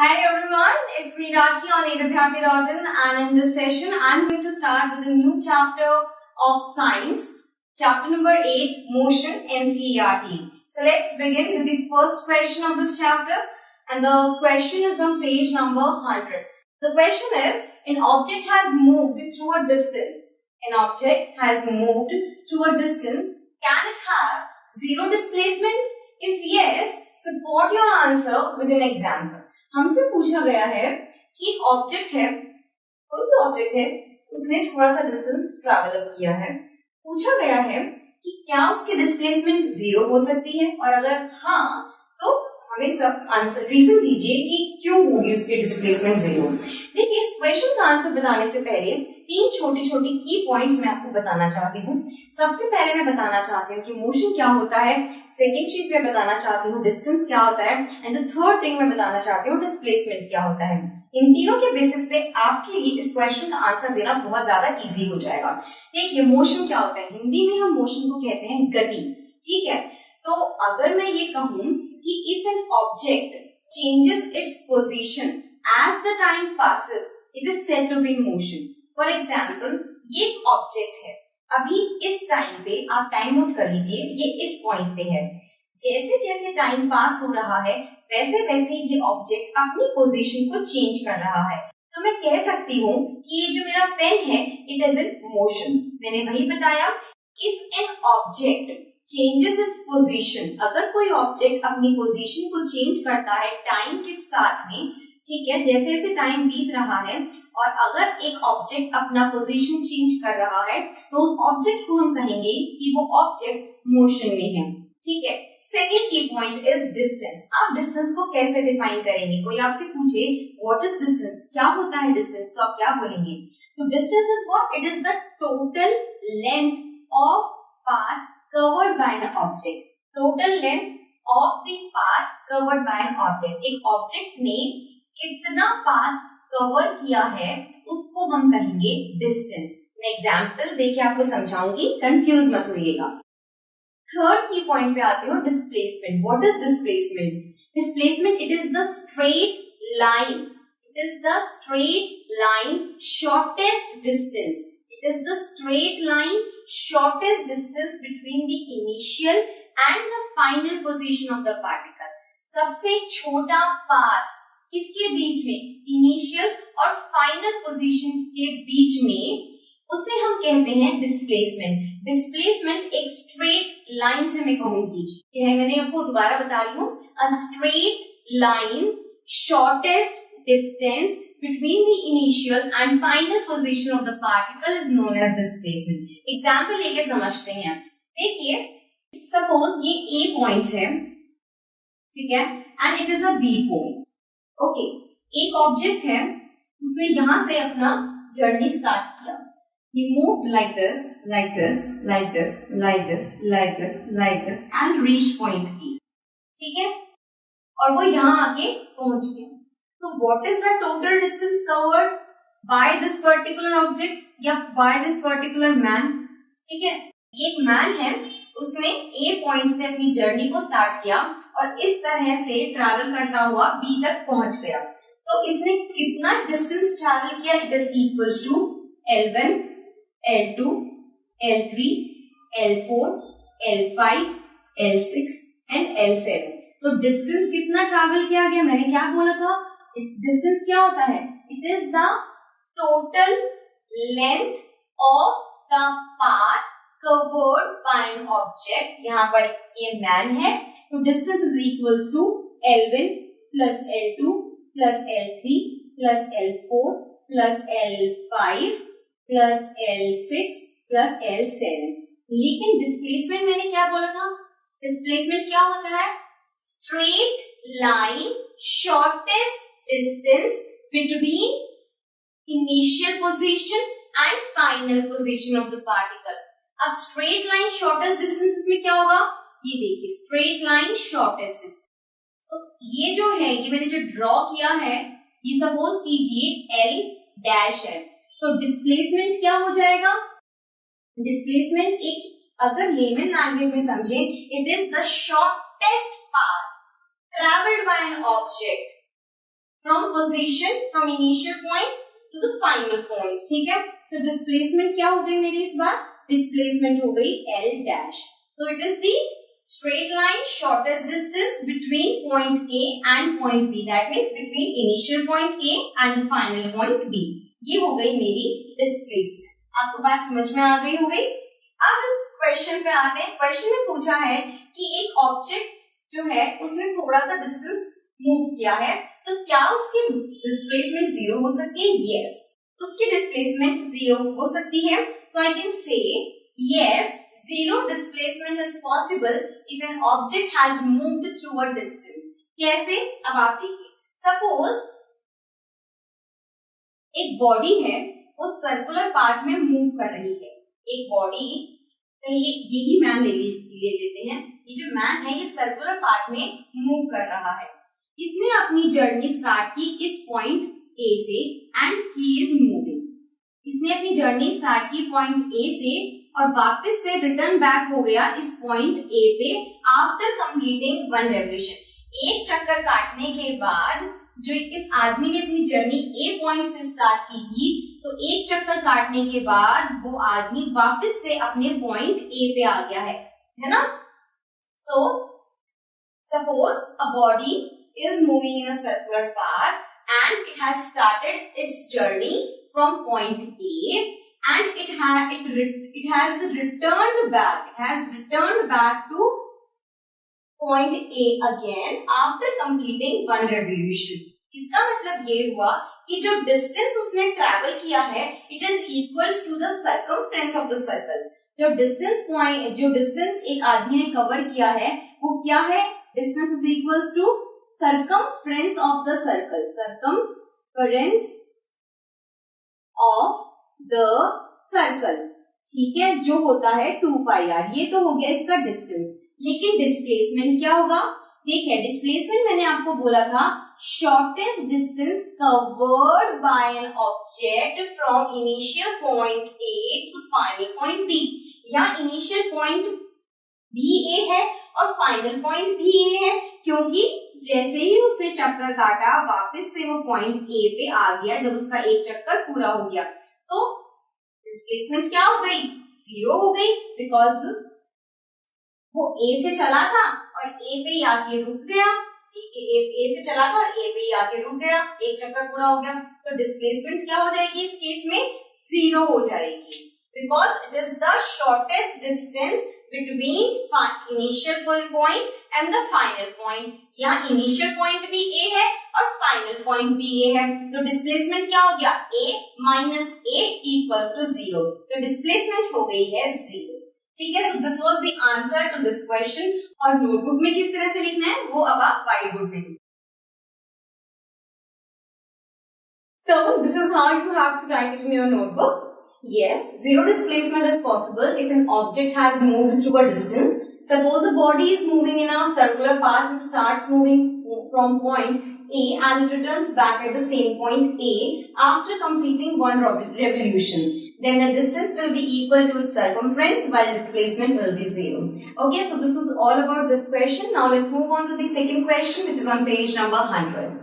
Hi everyone, it's me Rakhi on Vidhyarthi Rajan, and in this session I'm going to start with a new chapter of science, chapter number 8, motion NCERT. So let's begin with the first question of this chapter, and the question is on page number 100. The question is, an object has moved through a distance. An object has moved through a distance. Can it have zero displacement? If yes, support your answer with an example. हमसे पूछा गया है कि एक object है, कोई भी object है, उसने थोड़ा सा डिस्टेंस ट्रैवल अप किया है. पूछा गया है कि क्या उसकी डिस्प्लेसमेंट जीरो हो सकती है, और अगर हाँ तो हमें सब आंसर रीजन दीजिए कि क्यों होगी उसकी डिस्प्लेसमेंट जीरो. देखिए, इस क्वेश्चन का आंसर बताने से पहले तीन छोटी छोटी की पॉइंट्स मैं आपको बताना चाहती हूँ. सबसे पहले मैं बताना चाहती हूँ कि मोशन क्या होता है. सेकेंड चीज मैं बताना चाहती हूँ डिस्टेंस क्या होता है. एंड द थर्ड थिंग मैं बताना चाहती हूँ डिस्प्लेसमेंट क्या होता है. इन तीनों के बेसिस पे आपके लिए इस क्वेश्चन का आंसर देना बहुत ज्यादा इजी हो जाएगा. देखिए, मोशन क्या होता है. हिंदी में हम मोशन को कहते हैं गति. ठीक है, तो अगर मैं ये कहूं कि if an object changes its position as the time passes, it is said to be in motion. For example, ये एक ऑब्जेक्ट है, अभी इस टाइम पे आप टाइम नोट कर लीजिए, ये इस पॉइंट पे है. जैसे जैसे टाइम पास हो रहा है वैसे वैसे ये ऑब्जेक्ट अपनी पोजीशन को चेंज कर रहा है. तो मैं कह सकती हूँ कि ये जो मेरा पेन है, इट इज इन मोशन. मैंने वही बताया, if an object changes its position, अगर कोई ऑब्जेक्ट अपनी पोजीशन को चेंज करता है टाइम के साथ में, ठीक है, जैसे जैसे टाइम बीत रहा है, और अगर एक ऑब्जेक्ट अपना पोजीशन चेंज कर रहा है तो उस ऑब्जेक्ट को हम कहेंगे कि वो ऑब्जेक्ट मोशन में है. ठीक है. सेकेंड की पॉइंट इज डिस्टेंस. आप डिस्टेंस को कैसे डिफाइन करेंगे. कोई आपसे पूछे व्हाट इज डिस्टेंस, क्या होता है डिस्टेंस, तो आप क्या बोलेंगे. तो distance is what, it is the total length of path covered by an object. Total length of the path covered by an object. एक ऑब्जेक्ट ने कितना पाथ कवर किया है उसको हम कहेंगे डिस्टेंस. मैं एग्जांपल देके आपको समझाऊंगी, कंफ्यूज मत होइएगा. थर्ड की पॉइंट पे आते हो, displacement. What is displacement. Displacement, it is the straight line, it is the straight line shortest distance, it is the straight line shortest distance between the initial and the final position of the particle. सबसे छोटा path किसके बीच में, initial और final positions के बीच में, उसे हम कहते हैं डिस्प्लेसमेंट. डिस्प्लेसमेंट एक स्ट्रेट लाइन से मैं कहूंगी, मैंने आपको दोबारा बता रही हूँ, a straight line shortest distance between the initial and final position of the particle is known as displacement. Example लेके समझते हैं. देखिए, सपोज ये ए पॉइंट है, ठीक है, and it is a B point. Okay, एक ऑब्जेक्ट है, उसने यहां से अपना जर्नी स्टार्ट किया. He moved like this, like this, like this, like this, like this, like this, and reached point E. ठीक है, और वो यहाँ आके पहुंच गया. तो what is the total distance covered by this particular object या by this particular man? ठीक है, एक मैन है, उसने A पॉइंट से अपनी जर्नी को स्टार्ट किया और इस तरह से ट्रैवल करता हुआ B तक पहुंच गया. तो इसने कितना डिस्टेंस ट्रैवल किया. It is equals to L1, L2, L3, L4, L5, L6 and L7. तो डिस्टेंस कितना ट्रैवल किया गया, मैंने क्या बोला था, डिस्टेंस क्या होता है, it is the total length of the path covered by an object. यहाँ पर ये मैन है, तो distance is equals to L1 plus L2 plus L3 plus L4 plus L5 plus L6 plus L7. लेकिन displacement मैंने क्या बोला था, डिस्प्लेसमेंट क्या होता है, straight line shortest distance between initial position and final position of the particle. अब straight line shortest distance में क्या होगा, ये देखिए, स्ट्रेट लाइन शॉर्टेस्ट डिस्टेंस. सो ये जो है, ये मैंने जो ड्रॉ किया है, ये सपोज कीजिए L डैश है, तो डिस्प्लेसमेंट क्या हो जाएगा. डिस्प्लेसमेंट एक अगर लेमन लैंग्वेज में समझे, it is the shortest path travelled bye an object from initial point to the final point. ठीक है, so displacement क्या हो गई मेरी इस बार? Displacement हो गई L dash. So it is the straight line shortest distance between point A and point B. That means between initial point A and the final point B. ये हो गई मेरी displacement. आपको बात समझ में आ गई होगी? अब क्वेश्चन पे आते हैं. क्वेश्चन में पूछा है कि एक ऑब्जेक्ट जो है उसने थोड़ा सा डिस्टेंस मूव किया है, तो क्या उसकी डिस्प्लेसमेंट जीरो हो सकती है? यस, उसकी डिस्प्लेसमेंट जीरो हो सकती है. So I can say yes, zero displacement is possible if an object has moved through a distance. कैसे? अब आप देखिए, सपोज एक बॉडी है वो सर्कुलर पाथ में मूव कर रही है. एक बॉडी, यही मैन ले लेते हैं, ये जो मैन है ये सर्कुलर पाथ में मूव कर रहा है. इसने अपनी जर्नी स्टार्ट की इस पॉइंट ए से एंड ही इज मूविंग. इसने अपनी जर्नी स्टार्ट की पॉइंट ए से और वापस से रिटर्न बैक हो गया इस पॉइंट ए पे आफ्टर कंप्लीटिंग वन रेवोल्यूशन. एक चक्कर काटने के बाद जो इस आदमी ने अपनी जर्नी ए पॉइंट से स्टार्ट की थी, तो एक चक्कर काटने के बाद वो आदमी वापस से अपने पॉइंट ए पे आ गया है ना. So suppose a body is moving in a circular path and it has started it's journey from point A and it has returned back to point A again after completing one revolution. इसका मतलब ये हुआ कि जो distance उसने travel किया है it is equals to the circumference of the circle. जो डिस्टेंस एक आदमी ने कवर किया है वो क्या है? Distance is equals to circumference of the circle. Circumference of the circle, ठीक है, जो होता है 2πr. ये तो हो गया इसका डिस्टेंस. लेकिन डिस्प्लेसमेंट क्या होगा? देखिए, डिस्प्लेसमेंट मैंने आपको बोला था shortest distance covered by an object from initial point A to final point B. यहाँ इनिशियल पॉइंट भी ए है और फाइनल पॉइंट भी ए है, क्योंकि जैसे ही उसने चक्कर काटा वापस से वो पॉइंट ए पे आ गया जब उसका एक चक्कर पूरा हो गया. तो डिस्प्लेसमेंट क्या हो गई? जीरो हो गई, बिकॉज वो ए से चला था और ए पे आके रुक गया. ए से चला था और ए पे आके रुक गया, एक चक्कर पूरा हो गया. तो डिस्प्लेसमेंट क्या हो जाएगी इस केस में? जीरो हो जाएगी, because it is the shortest distance between initial point and the final point. यहाँ इनिशियल पॉइंट भी ए है और फाइनल पॉइंट भी ए है. तो डिस्प्लेसमेंट क्या हो गया? A minus A equals to zero. तो डिस्प्लेसमेंट हो गई है जीरो. ठीक है, so this was the answer to this question. और नोटबुक में किस तरह से लिखना है वो अब आप व्हाइट बोर्ड पे लिखिए. So this is how you have to write it in your notebook. Yes, zero displacement is possible if an object has moved through a distance. Suppose a body is moving in a circular path and starts moving from point A and it returns back at the same point A after completing one revolution. Then the distance will be equal to its circumference while displacement will be zero. Okay, so this is all about this question. Now let's move on to the second question, which is on page number 100.